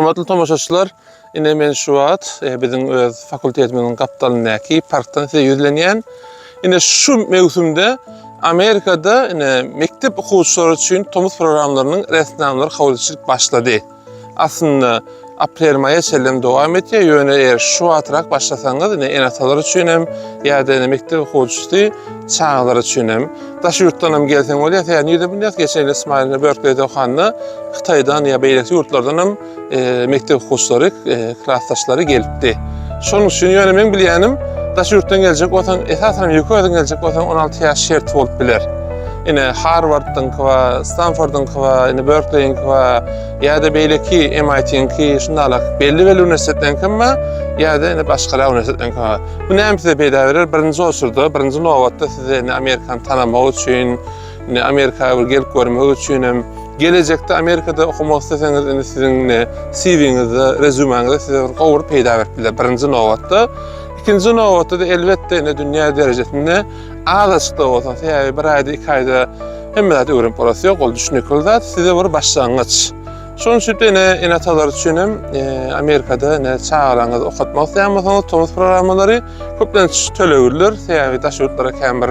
Hormatly tomoşaçylar, ine men şu wagt biziň öz fakultetimiziň gapdalyndaky parkdan size ýüzlenýän ine şu mewsümde Amerikada ine mektep okuwçylary üçin tomuz programlarynyň resnamlary kabul edilip başlady. Aslında aprel maya çellem dowam etýär. Ýöne eger şu wagtrak başlasaňyz ine enatalar üçin hem ýa-da ine mektep okuwçysy çağlar üçin hem daş ýurtdan hem gelseň bolýar. Ýani ýerde bunday geçen Ismail Berkeley'de okanny Hytaýdan ýa beýleki ýurtlardan hem mektep okuwçylary, klassdaşlary gelipdi. Şonuň üçin ýöne men bilýänim daş ýurtdan geljek bolsaň esasen ýökeden geljek bolsaň 16 ýaş şert bolup biler. Ine Harvard'dan wa Stanford'dan wa ine Berkeley'den wa ýa-da beýleki MIT'den şundalak belli üniversitetden kimma ýa-da ine başga üniversitetden wa. Bu näme peýda berer? Birinji osurda, birinji nowatda size ine Amerikany tanamak üçin, ine Amerikaga gelip görmek üçin hem gelecekde Amerikada okumak isteseňiz ine siziň CV-ňizde, resumeňizde size bir gowur peýda beripdiler birinji nowatda. İkinci nowatda da elbetde ine dünýä derejesinde ağaçda bolsa, ýa-da bir aýda, 2 aýda hemmeläde öwrenip bolasy ol düşünekler size bir başlangyç. Şonuň üçin ine enatalar üçin hem Amerikada ine çağlaňyz okatmak isleýänmiňiz tomuz programmalary köplenç tölegirler, ýa-da daş ýurtlara käm bir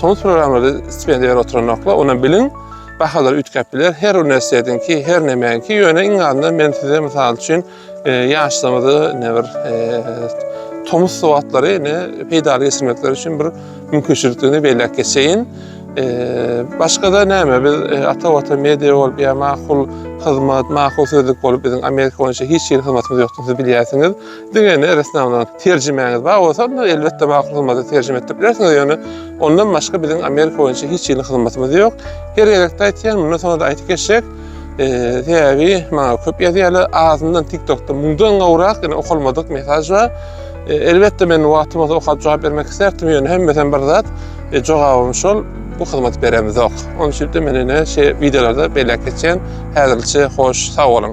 tomuz programmalary stipendiýa oturanoklar, ona bilin. Bahalar ütkäpler, her üniversitedenki, her nemenki ýöne iňňalda men size mysal üçin ýaşlamada ne bir tomuz sowatlary ine peýda geçirmekler üçin bir mümkinçiliklerini beýlek geçeýin. Başga da näme biz ata media bolup ýa makul hyzmat, makul sözlük bolup biziň Amerika boýunça hiç ýer hyzmatymyz ýokdur, siz bilýärsiňiz. Diňe resnamlaryň terjimeňiz bar bolsa, elbetde makul hyzmaty terjime edip bilersiňiz. Ýöne ondan başga biziň Amerika boýunça hiç ýer hyzmatymyz ýok. Her ýerde aýtýan, mundan sonra da aýtyp geçek. Täbi maňa köp ýazýarlar, ağzyndan TikTokda mundan gowrak ine okulmadyk mesaj bar. Elbetde men wagtymyzda okap jogap bermek isterdim. Ýöne hemmeten bir zat jogabym şol, bu hyzmaty beremiz ok. Onun üçin de men ine videolarda beýlek geçen häzirçe hoş, sag bolun.